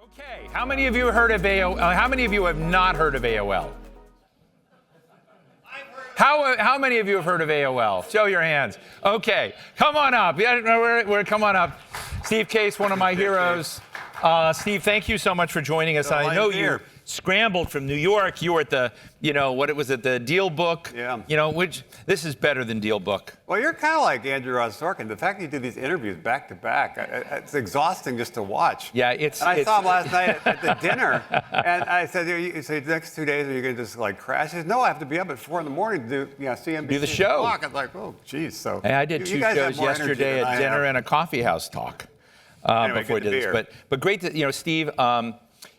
Okay, how many of you have heard of AOL? How many of you have not heard of AOL? How many of you have heard of AOL? Show your hands. Okay, come on up. Come on up. Steve Case, one of my heroes. Steve, thank you so much for joining us. I know you scrambled from New York. You were at the, the Deal Book. Yeah. Which this is better than Deal Book. Well, you're kind of like Andrew Ross Sorkin. The fact that you do these interviews back to back, it's exhausting just to watch. Yeah, And I saw him last night at the dinner, and I said, the next 2 days, are you going to just like crash? He said, no, I have to be up at 4 a.m. to do CNBC. Do the show. I was like, oh, geez. So hey, I did two shows yesterday at dinner and a coffee house talk. Anyway, before I did this, but great to Steve.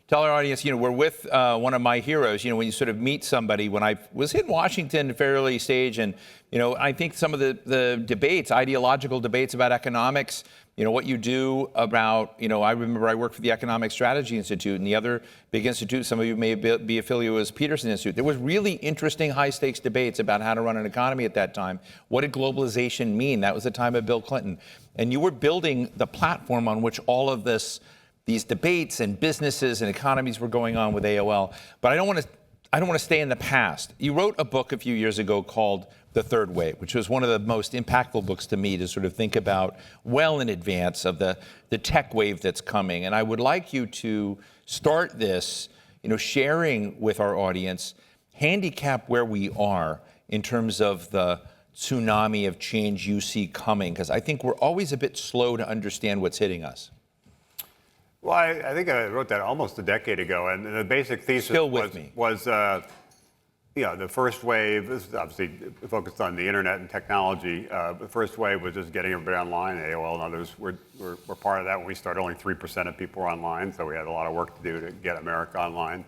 Tell our audience, we're with one of my heroes. When you sort of meet somebody. When I was in Washington, fairly stage, and I think some of the debates, ideological debates about economics. What you do about, I remember I worked for the Economic Strategy Institute, and the other big institute, some of you may be affiliated with, Peterson Institute. There was really interesting high-stakes debates about how to run an economy at that time. What did globalization mean? That was the time of Bill Clinton. And you were building the platform on which all of these debates and businesses and economies were going on with AOL. But I don't want to stay in the past. You wrote a book a few years ago called The Third Wave, which was one of the most impactful books to me to sort of think about well in advance of the tech wave that's coming. And I would like you to start this, sharing with our audience, handicap where we are in terms of the tsunami of change you see coming, because I think we're always a bit slow to understand what's hitting us. Well, I think I wrote that almost a decade ago, and the basic thesis was the first wave, this is obviously focused on the internet and technology. The first wave was just getting everybody online. AOL and others were part of that. When we started, only 3% of people were online, so we had a lot of work to do to get America online.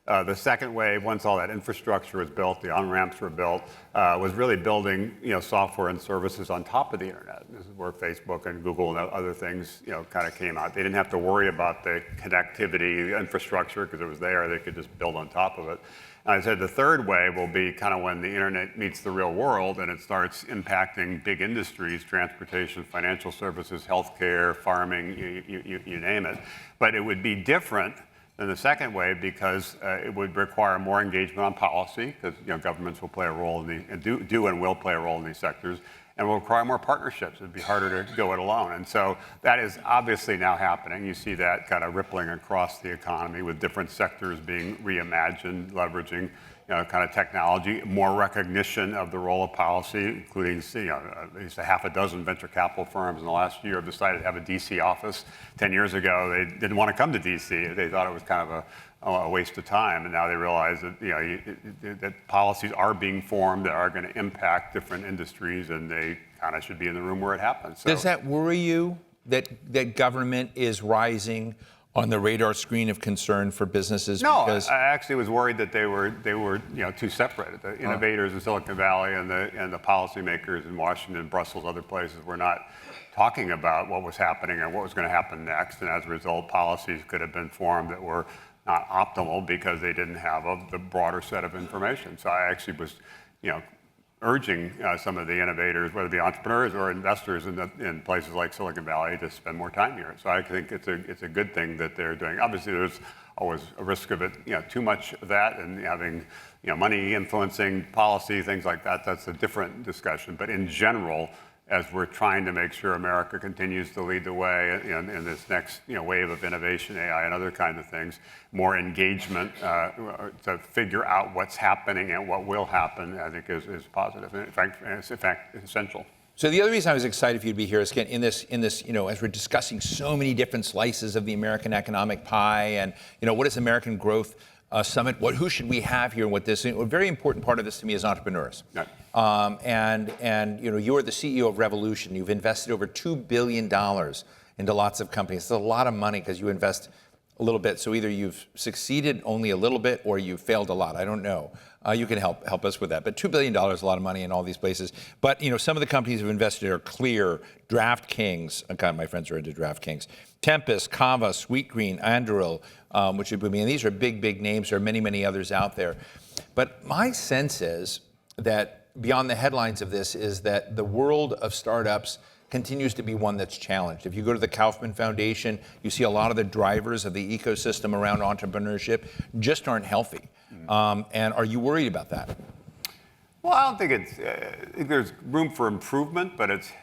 The second wave, once all that infrastructure was built, the on-ramps were built, was really building software and services on top of the internet. This is where Facebook and Google and other things kind of came out. They didn't have to worry about the connectivity, the infrastructure, because it was there. They could just build on top of it. And I said the third wave will be kind of when the internet meets the real world and it starts impacting big industries, transportation, financial services, healthcare, farming, you name it. But it would be different than the second wave because it would require more engagement on policy, because governments will play a role and will play a role in these sectors, and will require more partnerships. It'd be harder to go it alone. And so that is obviously now happening. You see that kind of rippling across the economy with different sectors being reimagined, leveraging kind of technology, more recognition of the role of policy, including at least a half a dozen venture capital firms in the last year have decided to have a DC office. 10 years ago, they didn't want to come to DC. They thought it was kind of a waste of time, and now they realize that that policies are being formed that are going to impact different industries, and they kind of should be in the room where it happens. So, does that worry you that government is rising on the radar screen of concern for businesses? No, because I actually was worried that they were too separate. The innovators in Silicon Valley and the policymakers in Washington, Brussels, other places were not talking about what was happening and what was going to happen next, and as a result, policies could have been formed that were not optimal because they didn't have the broader set of information. So I actually was, urging some of the innovators, whether it be entrepreneurs or investors in places like Silicon Valley, to spend more time here. So I think it's a good thing that they're doing. Obviously, there's always a risk of it, too much of that, and having money influencing policy, things like that. That's a different discussion. But in general, as we're trying to make sure America continues to lead the way in this next wave of innovation, AI and other kinds of things, more engagement to figure out what's happening and what will happen, I think is positive. In fact, it's essential. So the other reason I was excited for you to be here is, again, in this, as we're discussing so many different slices of the American economic pie, and what is American Growth Summit? Who should we have here? And what this? A very important part of this to me is entrepreneurs. Right. And you are the CEO of Revolution. You've invested over $2 billion into lots of companies. It's a lot of money because you invest a little bit. So either you've succeeded only a little bit or you failed a lot. I don't know. You can help us with that. But $2 billion is a lot of money in all these places. But some of the companies who've invested are Clear, DraftKings. God, my friends are into DraftKings. Tempest, Kava, Sweetgreen, Anduril, which would be, and these are big names. There are many, many others out there. But my sense is that beyond the headlines of this is that the world of startups continues to be one that's challenged. If you go to the Kaufman Foundation, you see a lot of the drivers of the ecosystem around entrepreneurship just aren't healthy. And are you worried about that? Well, I don't think I think there's room for improvement, but it's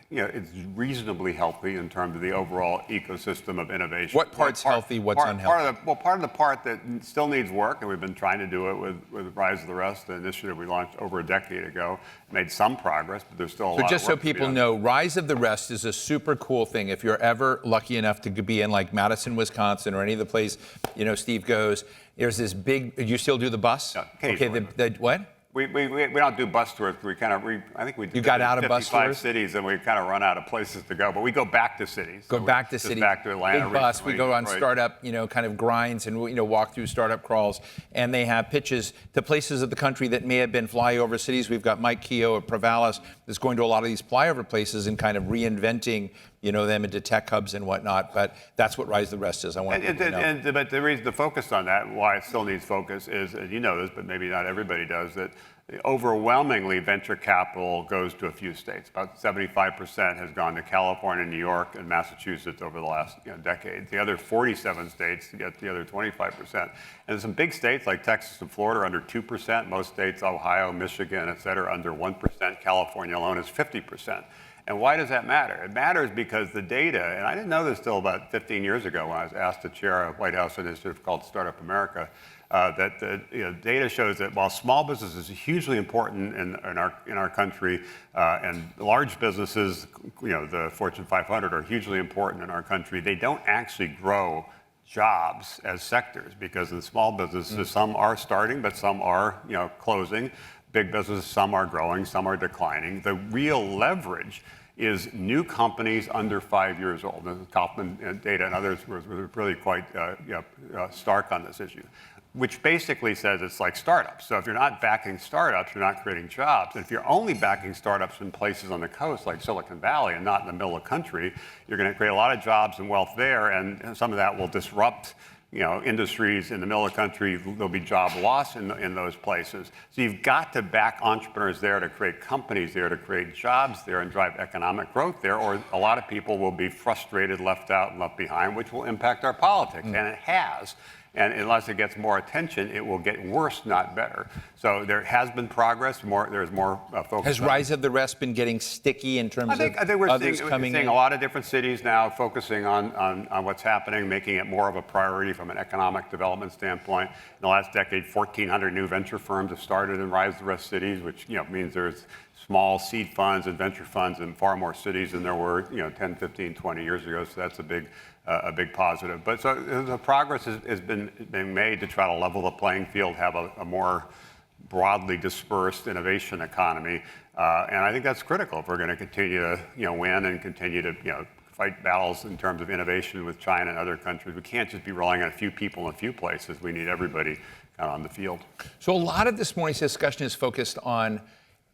reasonably healthy in terms of the overall ecosystem of innovation. What part's healthy? What's unhealthy? Part of the part that still needs work, and we've been trying to do it with Rise of the Rest, the initiative we launched over a decade ago, made some progress, but there's still a lot of work. So just so people know, Rise of the Rest is a super cool thing. If you're ever lucky enough to be in like Madison, Wisconsin, or any of the place, Steve goes, there's this big. You still do the bus? Yeah, okay. The what? We don't do bus tours. I think we you got out of bus tours? 55 cities, and we kind of run out of places to go. But we go back to cities. Back to cities. Back to Atlanta. Big bus. Recently, we go on right. startup, kind of grinds, and walk through startup crawls. And they have pitches to places of the country that may have been flyover cities. We've got Mike Keogh at Provalis that's going to a lot of these flyover places and kind of reinventing them into tech hubs and whatnot. But that's what Rise of the Rest is. I want people to know. But the reason to focus on that, why it still needs focus, is, and you know this, but maybe not everybody does, that overwhelmingly venture capital goes to a few states. About 75% has gone to California, New York, and Massachusetts over the last decade. The other 47 states get the other 25%. And some big states like Texas and Florida are under 2%. Most states, Ohio, Michigan, et cetera, under 1%. California alone is 50%. And why does that matter? It matters because the data, and I didn't know this till about 15 years ago when I was asked to chair a White House initiative called Startup America, that the data shows that while small business is hugely important in our country, and large businesses, the Fortune 500 are hugely important in our country, they don't actually grow jobs as sectors, because in small businesses, some are starting, but some are closing. Big businesses, some are growing, some are declining. The real leverage is new companies under 5 years old. The Kaufman data and others were really quite stark on this issue, which basically says it's like startups. So if you're not backing startups, you're not creating jobs. And if you're only backing startups in places on the coast like Silicon Valley and not in the middle of the country, you're going to create a lot of jobs and wealth there, and some of that will disrupt industries in the middle of the country. There'll be job loss in those places. So you've got to back entrepreneurs there to create companies there, to create jobs there and drive economic growth there, or a lot of people will be frustrated, left out, and left behind, which will impact our politics, and it has. And unless it gets more attention, it will get worse, not better. So there has been progress. There's more focus. Has Rise of the Rest been getting sticky in terms of I think we're others coming in? Seeing a lot of different cities now focusing on what's happening, making it more of a priority from an economic development standpoint. In the last decade, 1,400 new venture firms have started in Rise of the Rest cities, which means there's small seed funds and venture funds in far more cities than there were 10, 15, 20 years ago. So that's a big positive. But so the progress has been made to try to level the playing field, have a more broadly dispersed innovation economy, and I think that's critical if we're going to continue to win and continue to fight battles in terms of innovation with China and other countries. We can't just be relying on a few people in a few places. We need everybody on the field. So a lot of this morning's discussion is focused on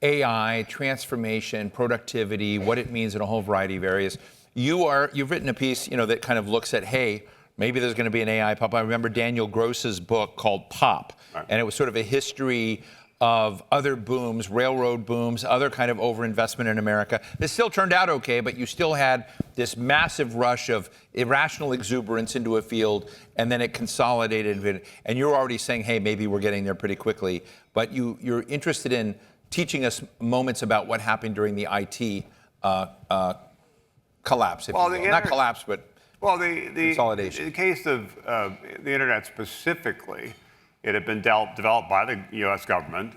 AI, transformation, productivity, what it means in a whole variety of areas. You've written a piece, that kind of looks at, hey, maybe there's going to be an AI pop. I remember Daniel Gross's book called Pop, right. And it was sort of a history of other booms, railroad booms, other kind of overinvestment in America. This still turned out okay, but you still had this massive rush of irrational exuberance into a field, and then it consolidated. And you're already saying, hey, maybe we're getting there pretty quickly. But you're interested in teaching us moments about what happened during the IT collapse, if you will. Not collapse, but consolidation. In the case of the internet specifically, it had been developed by the U.S. government,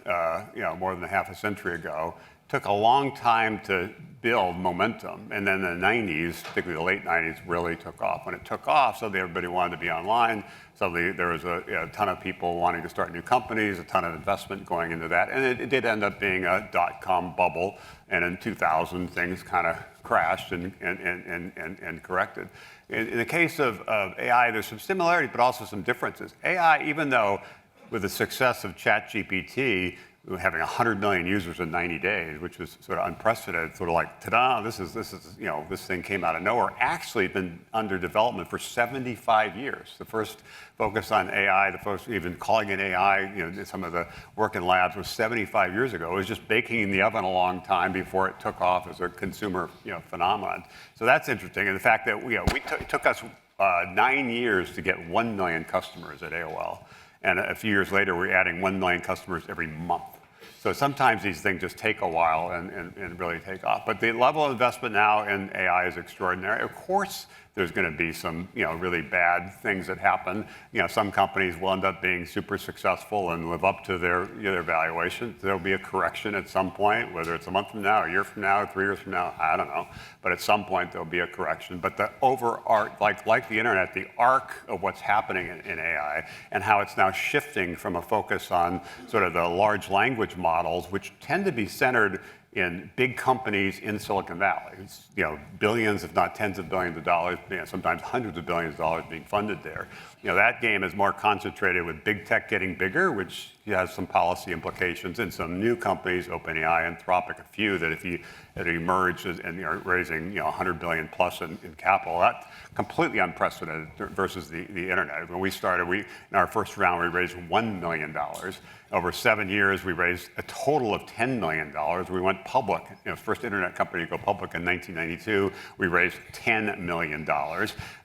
more than half a century ago. Took a long time to build momentum, and then the 90s, particularly the late 90s, really took off. When it took off, suddenly everybody wanted to be online. Suddenly there was a ton of people wanting to start new companies, a ton of investment going into that, and it did end up being a dot-com bubble. And in 2000, things kind of crashed and corrected. In the case of AI, there's some similarities, but also some differences. AI, even though with the success of ChatGPT, having 100 million users in 90 days, which was sort of unprecedented, sort of like, ta-da, this is, this thing came out of nowhere, actually been under development for 75 years. The first focus on AI, the first even calling it AI, some of the work in labs was 75 years ago. It was just baking in the oven a long time before it took off as a consumer, phenomenon. So that's interesting. And the fact that, it took us 9 years to get 1 million customers at AOL. And a few years later, we're adding 1 million customers every month. So sometimes these things just take a while and really take off. But the level of investment now in AI is extraordinary. Of course, there's going to be some, really bad things that happen. Some companies will end up being super successful and live up to their valuation. There'll be a correction at some point, whether it's a month from now, a year from now, 3 years from now, I don't know. But at some point, there'll be a correction. But the like the internet, the arc of what's happening in AI and how it's now shifting from a focus on sort of the large language models, which tend to be centered in big companies in Silicon Valley. It's, billions, if not tens of billions of dollars, sometimes hundreds of billions of dollars being funded there. That game is more concentrated with big tech getting bigger, which has some policy implications, and some new companies, OpenAI, Anthropic, a few that if you emerge and are raising 100 billion plus in capital, that's completely unprecedented versus the internet. When we started, in our first round, we raised $1 million. Over 7 years, we raised a total of $10 million. We went public, first internet company to go public in 1992. We raised $10 million,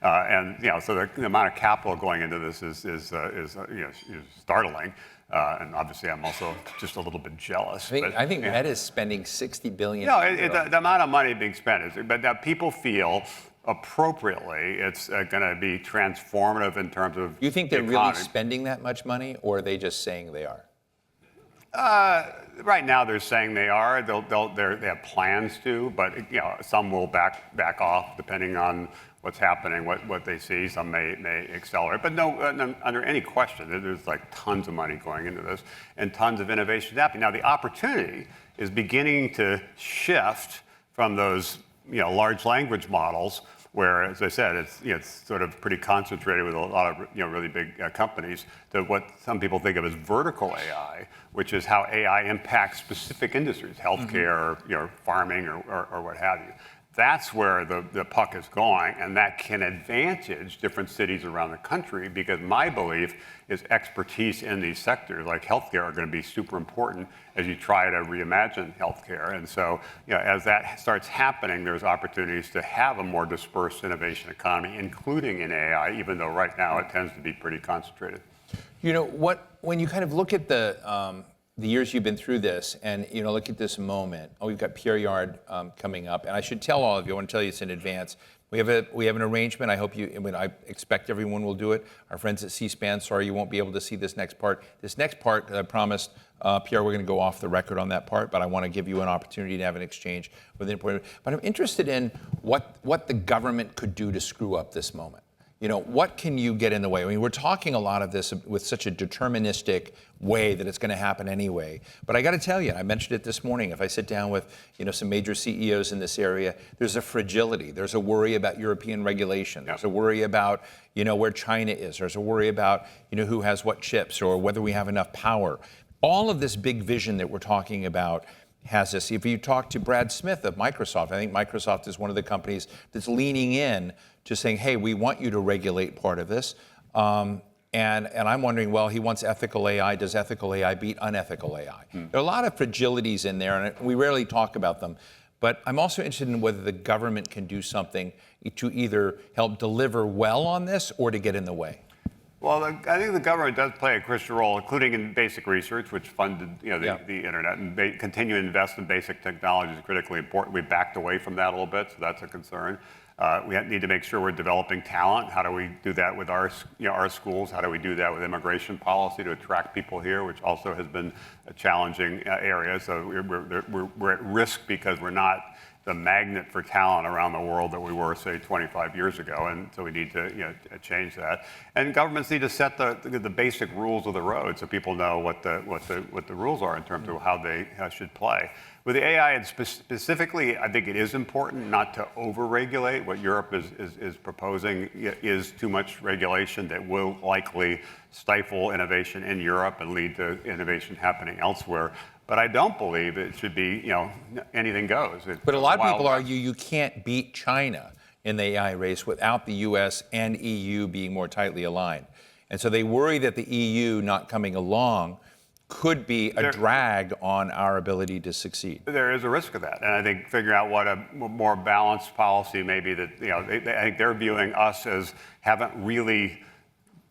and so the amount of capital going into this is startling. And obviously, I'm also just a little bit jealous. I think Meta is spending $60 billion. The amount of money being spent is, but that people feel appropriately, it's going to be transformative in terms of. You think they're really spending that much money, or are they just saying they are? Right now, they're saying they are. They have plans to, but some will back off depending on what's happening, what they see. Some may accelerate, but no, under any question, there's like tons of money going into this and tons of innovation happening. Now, the opportunity is beginning to shift from those large language models, where, as I said, it's sort of pretty concentrated with a lot of really big companies, to what some people think of as vertical AI, which is how AI impacts specific industries, healthcare, farming, or what have you. That's where the puck is going, and that can advantage different cities around the country, because my belief is expertise in these sectors, like healthcare, are going to be super important as you try to reimagine healthcare. And so, as that starts happening, there's opportunities to have a more dispersed innovation economy, including in AI, even though right now it tends to be pretty concentrated. When you kind of look at the years you've been through this, and look at this moment. We've got Pierre Yard coming up, and I should tell all of you. I want to tell you this in advance. We have an arrangement. I hope I expect everyone will do it. Our friends at C-SPAN. Sorry, you won't be able to see this next part. This next part, I promised Pierre, we're going to go off the record on that part, but I want to give you an opportunity to have an exchange with an important. But I'm interested in what the government could do to screw up this moment. What can you get in the way? I mean, we're talking a lot of this with such a deterministic way that it's going to happen anyway. But I got to tell you, I mentioned it this morning, if I sit down with, some major CEOs in this area, there's a fragility. There's a worry about European regulation. There's a worry about, where China is. There's a worry about, who has what chips or whether we have enough power. All of this big vision that we're talking about has this. If you talk to Brad Smith of Microsoft, I think Microsoft is one of the companies that's leaning in to saying, hey, we want you to regulate part of this. And I'm wondering, well, he wants ethical AI. Does ethical AI beat unethical AI? There are a lot of fragilities in there, and we rarely talk about them. But I'm also interested in whether the government can do something to either help deliver well on this or to get in the way. Well, I think the government does play a crucial role, including in basic research, which funded the internet, and they continue to invest in basic technology is critically important. We backed away from that a little bit, so that's a concern. We need to make sure we're developing talent. How do we do that with our schools? How do we do that with immigration policy to attract people here, which also has been a challenging area. So we're at risk because we're not the magnet for talent around the world that we were, say, 25 years ago, and so we need to change that. And governments need to set the basic rules of the road so people know what the rules are in terms of how they should play. With the AI, and specifically, I think it is important not to over-regulate. What Europe is proposing is too much regulation that will likely stifle innovation in Europe and lead to innovation happening elsewhere. But I don't believe it should be, anything goes. But a lot of people argue you can't beat China in the AI race without the US and EU being more tightly aligned. And so they worry that the EU not coming along could be a drag on our ability to succeed. There is a risk of that, and I think figuring out what a more balanced policy maybe that I think they're viewing us as haven't really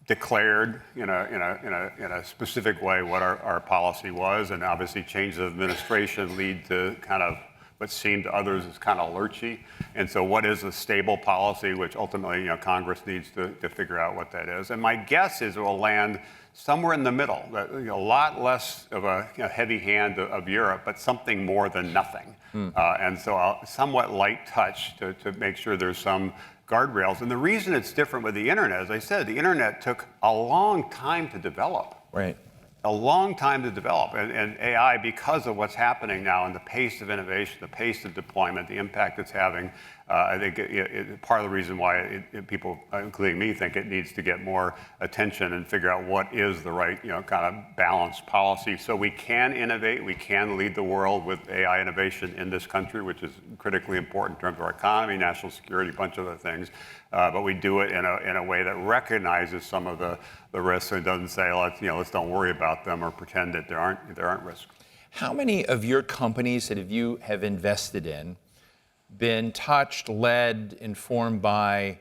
declared in a specific way what our policy was, and obviously changes of administration lead to kind of what seemed to others as kind of lurchy. And so what is a stable policy, which ultimately Congress needs to figure out what that is. And my guess is it will land somewhere in the middle, a lot less of a heavy hand of Europe, but something more than nothing. And so a somewhat light touch to make sure there's some guardrails. And the reason it's different with the internet, as I said, the internet took a long time to develop. Right. A long time to develop. And AI, because of what's happening now and the pace of innovation, the pace of deployment, the impact it's having, I think part of the reason why people, including me, think it needs to get more attention and figure out what is the right, kind of balanced policy so we can innovate, we can lead the world with AI innovation in this country, which is critically important in terms of our economy, national security, a bunch of other things. But we do it in a way that recognizes some of the risks and doesn't say, let's don't worry about them or pretend that there aren't risks. How many of your companies that you have invested in been touched, led, informed by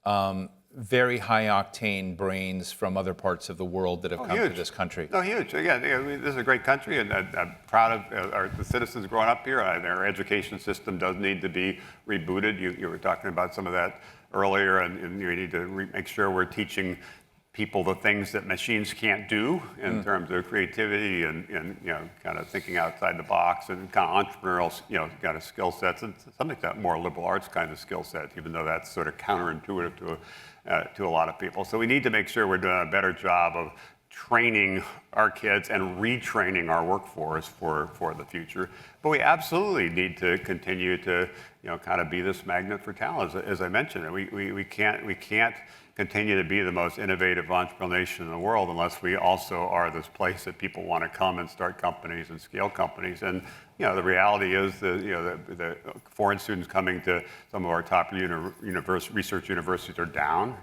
very high-octane brains from other parts of the world that have come to this country? Oh, huge. Again, this is a great country, and I'm proud of the citizens growing up here. Our education system does need to be rebooted. You were talking about some of that earlier, and you need to make sure we're teaching people the things that machines can't do in terms of creativity and kind of thinking outside the box and kind of entrepreneurial kind of skill sets and something that more liberal arts kind of skill sets, even though that's sort of counterintuitive to a lot of people. So we need to make sure we're doing a better job of training our kids and retraining our workforce for the future. But we absolutely need to continue to kind of be this magnet for talent, as I mentioned. We can't continue to be the most innovative entrepreneurial nation in the world unless we also are this place that people want to come and start companies and scale companies. And the reality is the foreign students coming to some of our top research universities are down.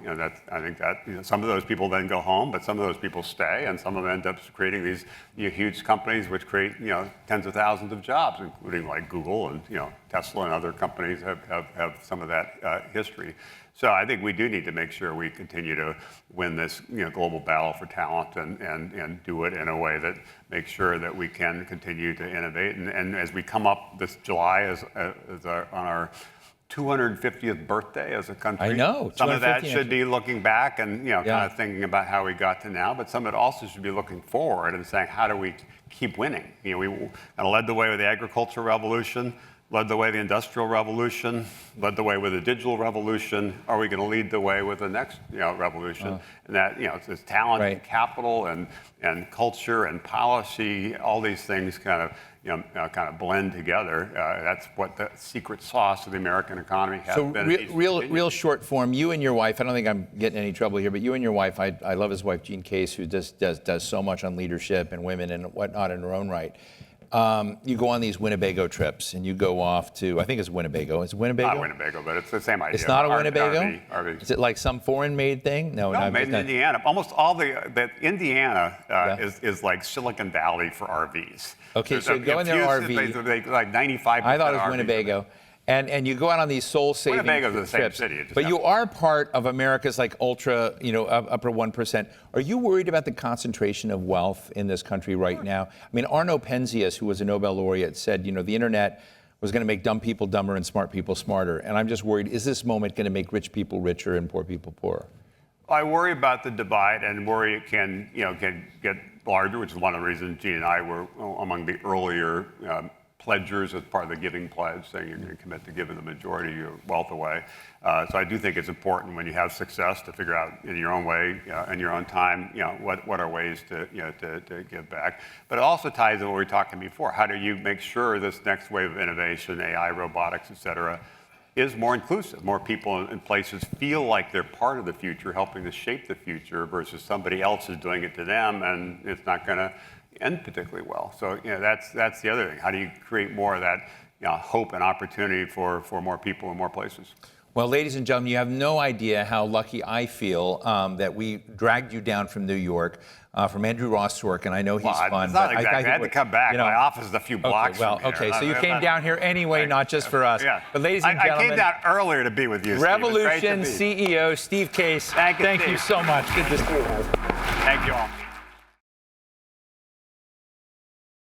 I think that some of those people then go home, but some of those people stay, and some of them end up creating these huge companies which create tens of thousands of jobs, including like Google and Tesla and other companies have some of that history. So I think we do need to make sure we continue to win this global battle for talent and do it in a way that makes sure that we can continue to innovate. And as we come up this July on our 250th birthday as a country. I know. Some of that should be looking back and kind of thinking about how we got to now, but some of it also should be looking forward and saying, how do we keep winning? We kind of led the way with the agricultural revolution, led the way with the industrial revolution, led the way with the digital revolution. Are we going to lead the way with the next revolution? And that it's talent and capital and culture and policy. All these things kind of blend together. That's what the secret sauce of the American economy has been. So real short form. You and your wife. I don't think I'm getting any trouble here, but you and your wife. I love his wife, Jean Case, who does so much on leadership and women and whatnot in her own right. You go on these Winnebago trips, and you go off to, I think it's Winnebago. Is it Winnebago? Not Winnebago, but it's the same idea. It's not a Winnebago? RV. Is it like some foreign-made thing? No, made in Indiana. Almost all Indiana is like Silicon Valley for RVs. Okay, so go in their RV. Like 95%. I thought it was Winnebago. And you go out on these soul-saving Winnebago's the same trips. city. But you are part of America's like ultra, upper 1%. Are you worried about the concentration of wealth in this country right now? I mean, Arno Penzias, who was a Nobel laureate, said, the internet was going to make dumb people dumber and smart people smarter. And I'm just worried, is this moment going to make rich people richer and poor people poorer? I worry about the divide and worry it can get larger, which is one of the reasons Gene and I were among the earlier pledgers as part of the giving pledge, saying you're going to commit to giving the majority of your wealth away. So I do think it's important when you have success to figure out in your own way, in your own time, what are ways to give back. But it also ties to what we were talking before. How do you make sure this next wave of innovation, AI, robotics, et cetera, is more inclusive? More people in places feel like they're part of the future, helping to shape the future, versus somebody else is doing it to them, and it's not going to end particularly well. So that's the other thing. How do you create more of that hope and opportunity for more people in more places? Well, ladies and gentlemen, you have no idea how lucky I feel that we dragged you down from New York, from Andrew Ross' work, and I know he's fun. It's not exactly. I had to come back. My office is a few blocks from here. Okay, so you came down here anyway, not just for us. Yeah. But ladies and gentlemen, I came down earlier to be with you, Revolution CEO Steve Case. Thank you so much. Good to see you. Thank you all.